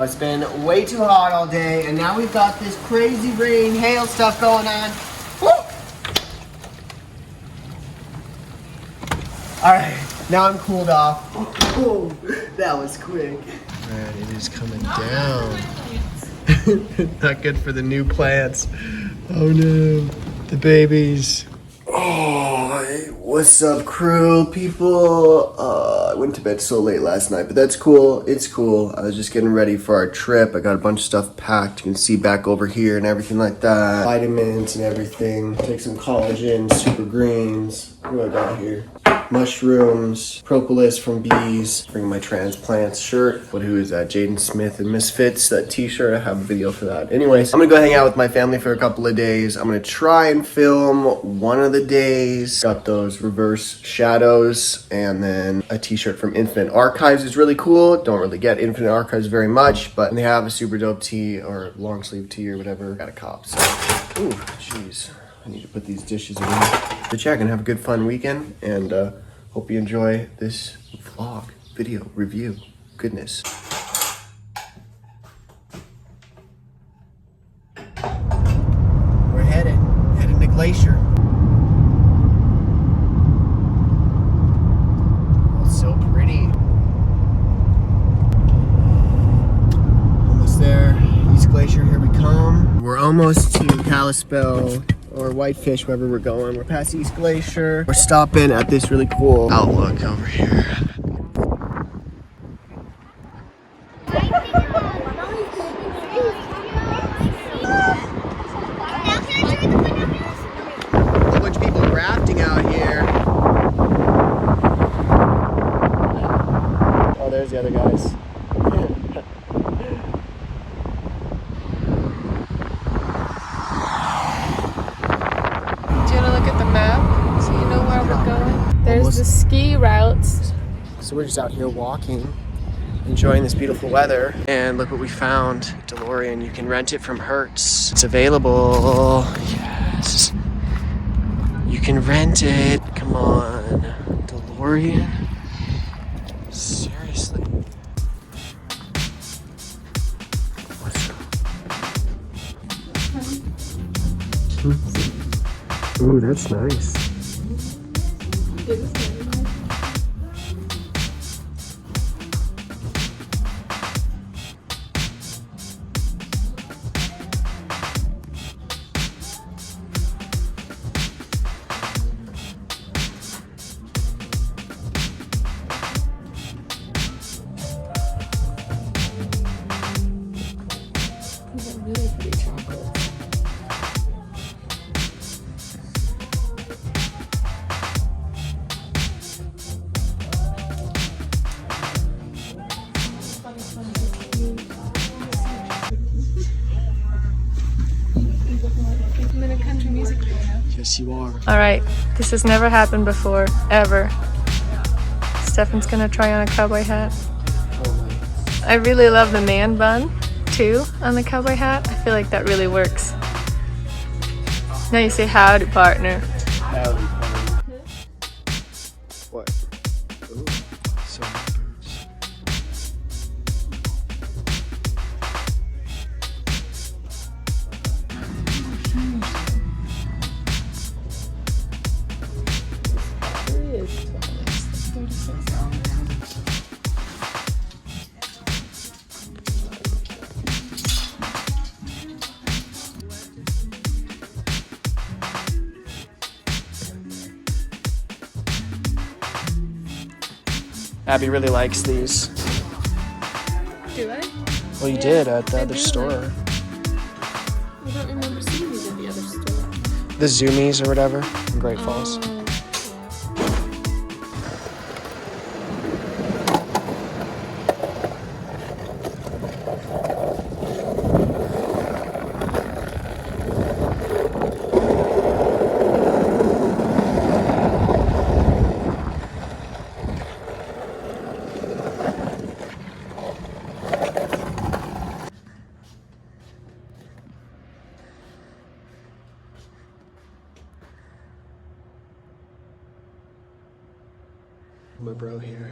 It's been way too hot all day, and now we've got this crazy rain, hail stuff going on. Woo! All right, now I'm cooled off. Oh, that was quick. Man, it is coming down. Not good for the new plants. Oh no, the babies. Oh, what's up, crew, people? I went to bed so late last night, but that's cool. It's cool. I was just getting ready for our trip. I got a bunch of stuff packed. You can see back over here and everything like that. Vitamins and everything. Take some collagen, super greens. What do I got here? Mushrooms, propolis from bees. Bring my transplants shirt. Who is that? Jaden Smith and Misfits. That t-shirt, I have a video for that. Anyways, I'm gonna go hang out with my family for a couple of days. I'm gonna try and film one of the days. Got those reverse shadows, and then a t-shirt from Infinite Archives is really cool. Don't really get Infinite Archives very much, but they have a super dope tee or long sleeve tee or whatever. Got a cop. So, ooh, jeez. I need to put these dishes away. But yeah, gonna have a good fun weekend, and hope you enjoy this vlog, video, review, goodness. We're heading to Glacier. Oh, it's so pretty. Almost there, East Glacier, here we come. We're almost to Kalispell, or Whitefish, wherever we're going. We're past East Glacier. We're stopping at this really cool outlook over here. A bunch of people rafting out here. Oh, there's the other guys. There's the ski routes. So we're just out here walking, enjoying this beautiful weather. And look what we found. DeLorean, you can rent it from Hertz. It's available. Yes. You can rent it. Come on. DeLorean. Seriously. What's up? Ooh, that's nice. Yes, you are. All right, this has never happened before, ever. Stefan's gonna try on a cowboy hat. I really love the man bun, too, on the cowboy hat. I feel like that really works. Now you say howdy, partner. Howdy, partner. What? Ooh, so many boots. Abby really likes these. Do I? Well, you did at the other store. I don't remember seeing these at the other store. The Zoomies or whatever in Great Falls. My bro here.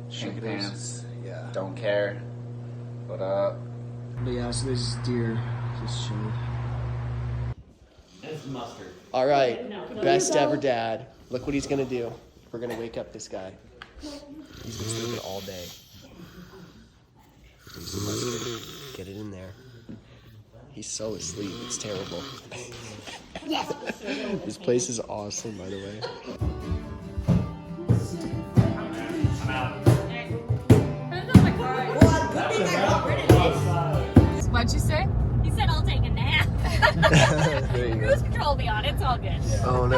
Check pants. Yeah. Don't care. What up? But yeah, so this is deer just chilling. It's mustard. All right, best ever dad. Look what he's gonna do. We're gonna wake up this guy. He's been sleeping all day. Here's the mustard. Get it in there. He's so asleep, it's terrible. This place is awesome, by the way. What'd you say? He said I'll take a nap. There you go. Cruise control be on, it's all good. Oh no.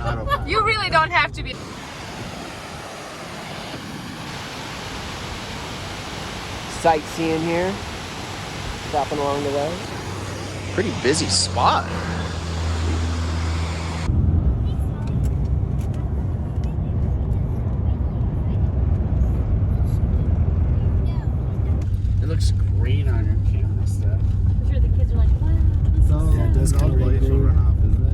I don't. You really don't have to be. Sightseeing here. Stopping along the way. Pretty busy spot. It looks green on your camera stuff. I'm sure the kids are like, wow, this is Yeah, it does so kind of glacial runoff, isn't it?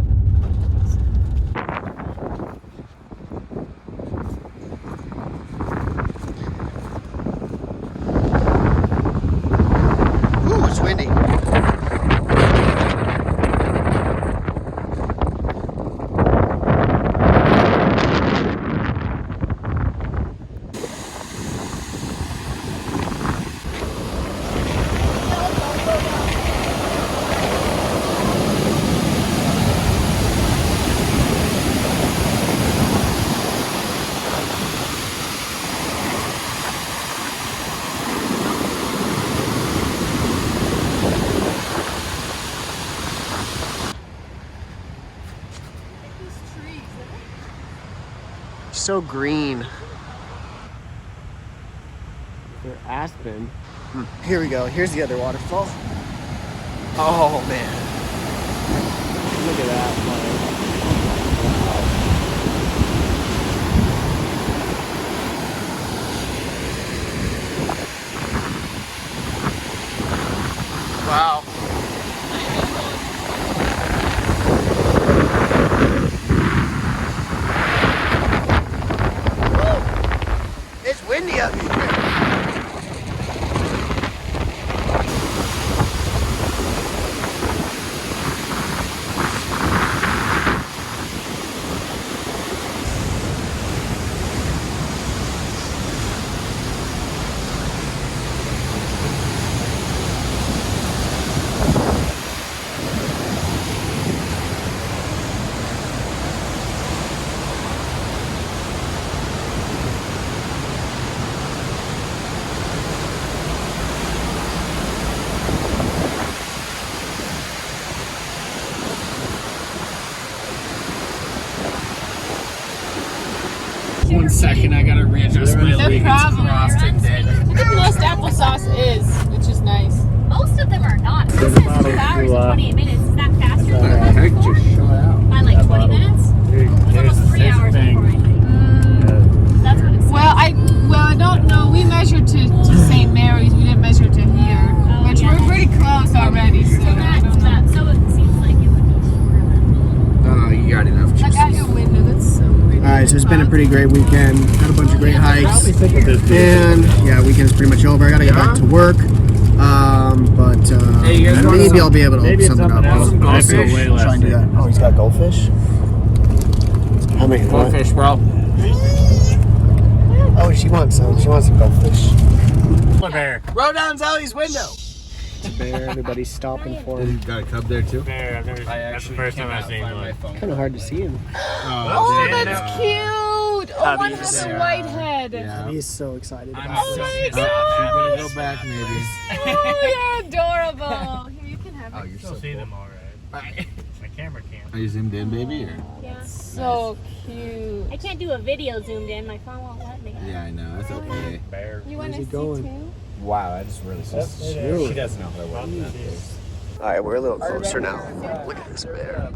Ooh, it's windy. So green. They're aspen. Here we go. Here's the other waterfall. Oh man. Look at that. Wow. It's windy up here. One second, I gotta readjust my legs. problem. Crossed and dead. Look at most applesauce is, which is nice. Most of them are not. This is 2 hours and 28 minutes. Is that faster than the Heck, just shut out. by like 20 minutes? It's almost 3 hours before I think. That's what it says. Well, I don't know. We measured to St. Mary's. We didn't measure to here, which yeah. we're pretty close already. So So it seems like it would be cheaper than No, you got enough I juice. got your window. That's so pretty. Alright, so it's been a pretty great weekend. Had a bunch of great hikes. And yeah, weekend's pretty much over. I gotta get back to work. Hey, you guys want maybe some- I'll be able to open something up. else. I'll Goldfish. try and do that. Oh, he's got goldfish? How many? Goldfish, bro. Oh, she wants some. She wants some goldfish. Bear. Roll down Zellie's window. Bear, everybody's stopping for him. Got a cub there too? Bear, I've never. That's the first time I've seen one. Kind of hard to see him. Oh, that's cute. Oh, one with the white head. Yeah. He's so excited about Oh it. my She's god. gonna go back maybe. Oh, you're adorable. Here, you can have Oh, it. you're Still so see cool. them all right. My camera can't. Are you zoomed in, baby? Or? Yeah. So cute. I can't do a video zoomed in. My phone won't let me. Yeah, I know. That's okay. Bear. You want to he see going? too? Wow, I just really She doesn't know how to work in that place. All right, we're a little closer now. Look at this bear.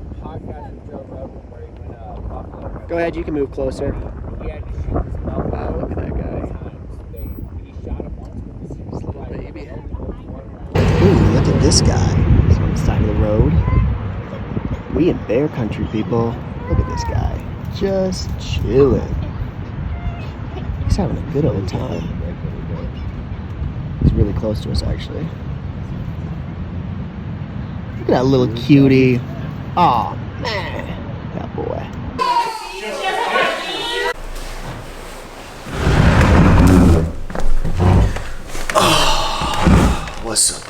Go ahead, you can move closer. Wow, look at that guy. Little baby. Ooh, look at this guy. He's on the side of the road. We in bear country, people. Look at this guy. Just chilling. He's having a good old time. He's really close to us, actually. Look at that little cutie. Oh man, that boy. Oh, what's up?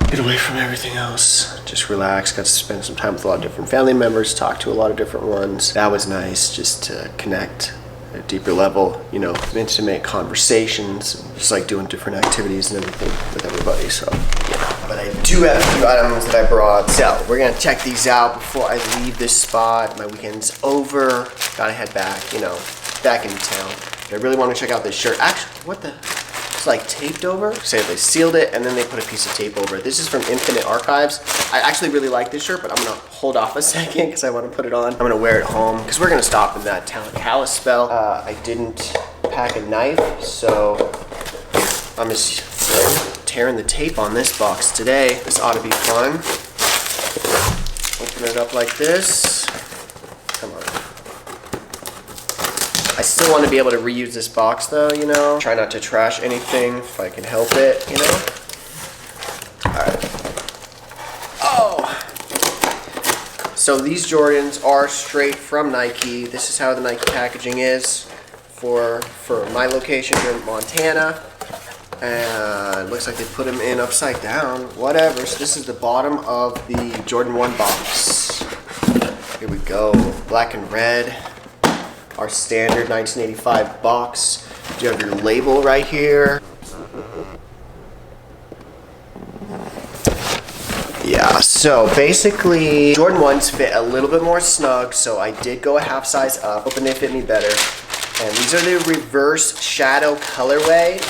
Get away from everything else. Just relax. Got to spend some time with a lot of different family members, talk to a lot of different ones. That was nice, just to connect at a deeper level, you know, intimate conversations, just like doing different activities and everything with everybody. So, yeah. But I do have a few items that I brought. So, we're gonna check these out before I leave this spot. My weekend's over. Gotta head back, you know, back into town. But I really want to check out this shirt. Actually, what the? It's like taped over. Say they sealed it and then they put a piece of tape over it. This is from Infinite Archives. I actually really like this shirt, but I'm gonna hold off a second because I want to put it on. I'm gonna wear it home because we're gonna stop in that town Kalispell. I didn't pack a knife, so I'm just tearing the tape on this box today. This ought to be fun. Open it up like this. Come on. I still want to be able to reuse this box though, you know. Try not to trash anything if I can help it, you know. Alright. Oh! So these Jordans are straight from Nike. This is how the Nike packaging is for my location here in Montana. And it looks like they put them in upside down. Whatever. So this is the bottom of the Jordan 1 box. Here we go. Black and red. Our standard 1985 box. You have your label right here. Yeah, so basically Jordan 1s fit a little bit more snug, so I did go a half size up, hoping they fit me better. And these are the reverse shadow colorway.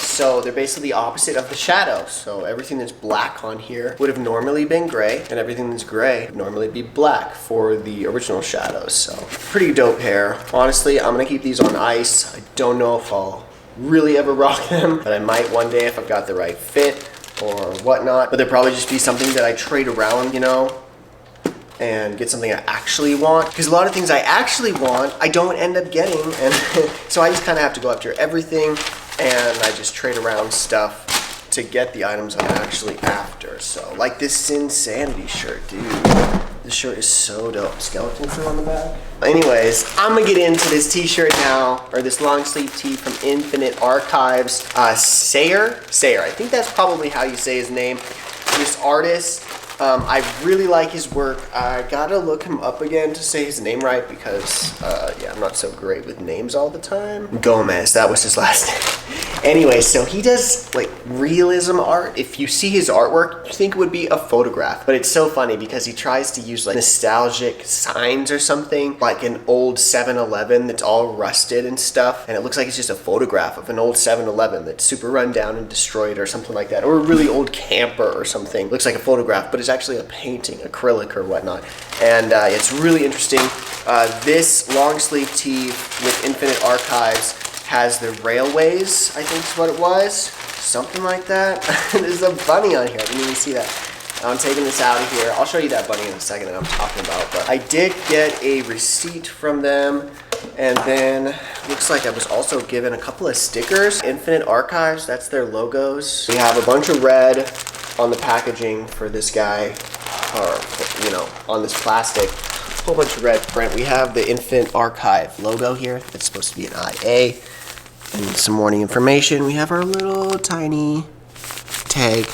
So they're basically the opposite of the shadow. So everything that's black on here would have normally been gray, and everything that's gray would normally be black for the original shadows. So pretty dope pair. Honestly, I'm gonna keep these on ice. I don't know if I'll really ever rock them, but I might one day if I've got the right fit or whatnot. But they'll probably just be something that I trade around, you know, and get something I actually want. Because a lot of things I actually want, I don't end up getting. And so I just kind of have to go after everything. And I just trade around stuff to get the items I'm actually after. So, like this Insanity shirt, dude. This shirt is so dope. Skeleton crew on the back. Anyways, I'm gonna get into this t-shirt now, or this long sleeve tee from Infinite Archives. Sayre, I think that's probably how you say his name. This artist, I really like his work. I gotta look him up again to say his name right because, yeah, I'm not so great with names all the time. Gomez, that was his last name. Anyway, so he does like realism art. If you see his artwork, you think it would be a photograph. But it's so funny because he tries to use like nostalgic signs or something, like an old 7-Eleven that's all rusted and stuff. And it looks like it's just a photograph of an old 7-Eleven that's super run down and destroyed or something like that. Or a really old camper or something. Looks like a photograph, but it's actually a painting, acrylic or whatnot. And it's really interesting. This long sleeve tee with Infinite Archives has the railways, I think is what it was. Something like that. There's a bunny on here. I didn't even see that. I'm taking this out of here. I'll show you that bunny in a second that I'm talking about. But I did get a receipt from them. And then looks like I was also given a couple of stickers. Infinite Archives, that's their logos. We have a bunch of red on the packaging for this guy, or, you know, on this plastic. A whole bunch of red print. We have the Infinite Archive logo here. It's supposed to be an IA. And some warning information. We have our little tiny tag,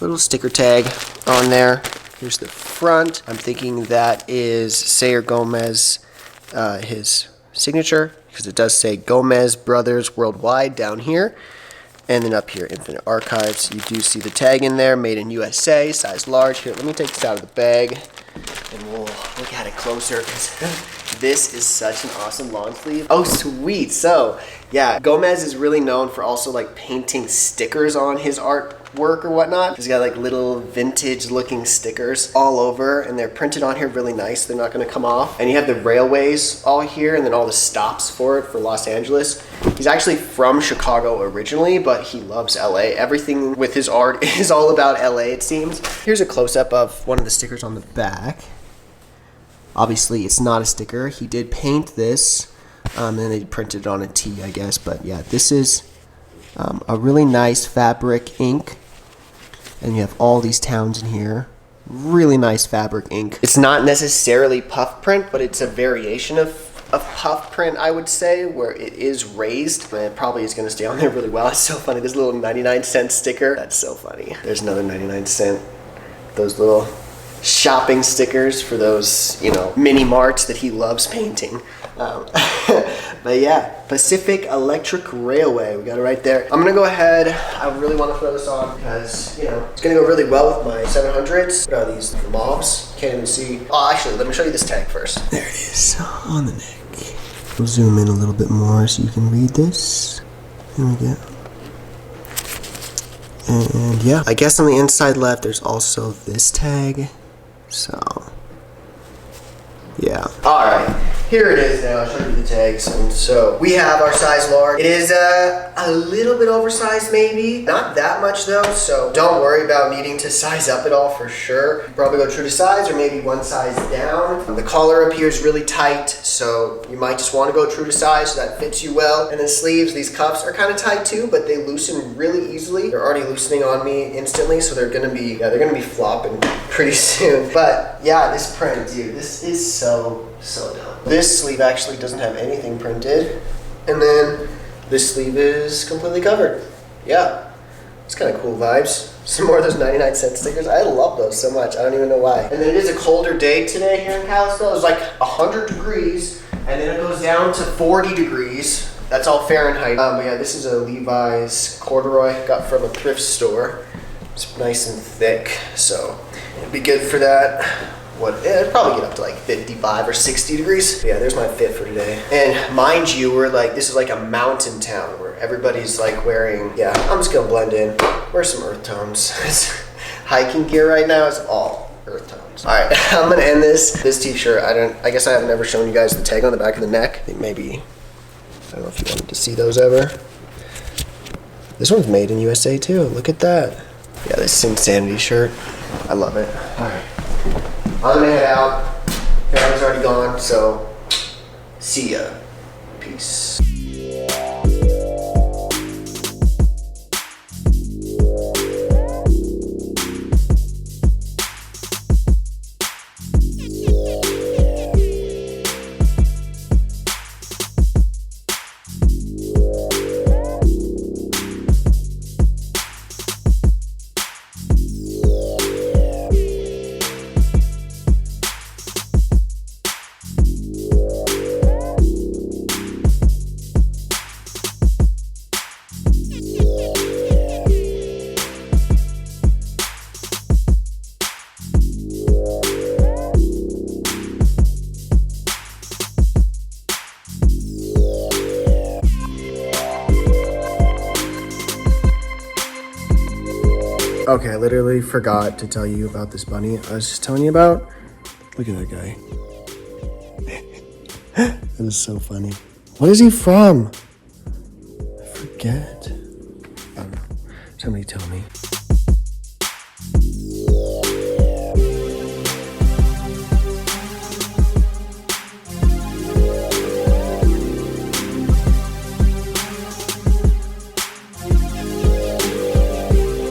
little sticker tag on there. Here's the front. I'm thinking that is Sayre Gomez, his signature, because it does say Gomez Brothers Worldwide down here. And then up here, Infinite Archives. You do see the tag in there, made in USA, size large. Here, let me take this out of the bag and we'll look at it closer because this is such an awesome long sleeve. Oh, sweet. So, yeah, Gomez is really known for also like painting stickers on his artwork or whatnot. He's got like little vintage looking stickers all over and they're printed on here really nice. They're not going to come off. And you have the railways all here and then all the stops for it for Los Angeles. He's actually from Chicago originally, but he loves LA. Everything with his art is all about LA, it seems. Here's a close-up of one of the stickers on the back. Obviously, it's not a sticker. He did paint this, and then they printed it on a tee, I guess. But yeah, this is a really nice fabric ink, and you have all these towns in here. Really nice fabric ink. It's not necessarily puff print, but it's a variation of puff print, I would say, where it is raised. And it probably is gonna stay on there really well. It's so funny, this little 99-cent sticker. That's so funny. There's another 99-cent. Those little shopping stickers for those, you know, mini marts that he loves painting. But yeah, Pacific Electric Railway, we got it right there. I'm gonna go ahead, I really wanna throw this on because, you know, it's gonna go really well with my 700s. What are these, mobs? Can't even see. Oh, actually, let me show you this tag first. There it is, on the neck. We'll zoom in a little bit more so you can read this. Here we go. And yeah, I guess on the inside left, there's also this tag. So, yeah. All right. Here it is now, I'll show you the tags. And so we have our size large. It is a little bit oversized maybe, not that much though, so don't worry about needing to size up at all for sure. Probably go true to size or maybe one size down. The collar up here is really tight, so you might just want to go true to size so that fits you well. And the sleeves, these cuffs are kind of tight too, but they loosen really easily. They're already loosening on me instantly, so they're gonna be flopping pretty soon. But yeah, this print, dude, this is so dope. This sleeve actually doesn't have anything printed, and then this sleeve is completely covered. Yeah, it's kind of cool vibes. Some more of those 99-cent stickers. I love those so much. I don't even know why. And then it is a colder day today here in Kalispell. It's like 100 degrees, and then it goes down to 40 degrees. That's all Fahrenheit. But yeah, this is a Levi's corduroy. Got from a thrift store. It's nice and thick, so it'd be good for that. It'd probably get up to like 55 or 60 degrees. But yeah, there's my fit for today. And mind you, this is like a mountain town where everybody's like wearing, yeah, I'm just gonna blend in. Wear some earth tones. Hiking gear right now is all earth tones. All right, I'm gonna end this t-shirt. I guess I have never shown you guys the tag on the back of the neck. Maybe, I don't know if you wanted to see those ever. This one's made in USA too, look at that. Yeah, this Insanity shirt, I love it. All right. I'm gonna head out. Family's already gone, so see ya. Peace. Okay, I literally forgot to tell you about this bunny I was just telling you about. Look at that guy. That is so funny. What is he from? I forget. I don't know. Somebody tell me.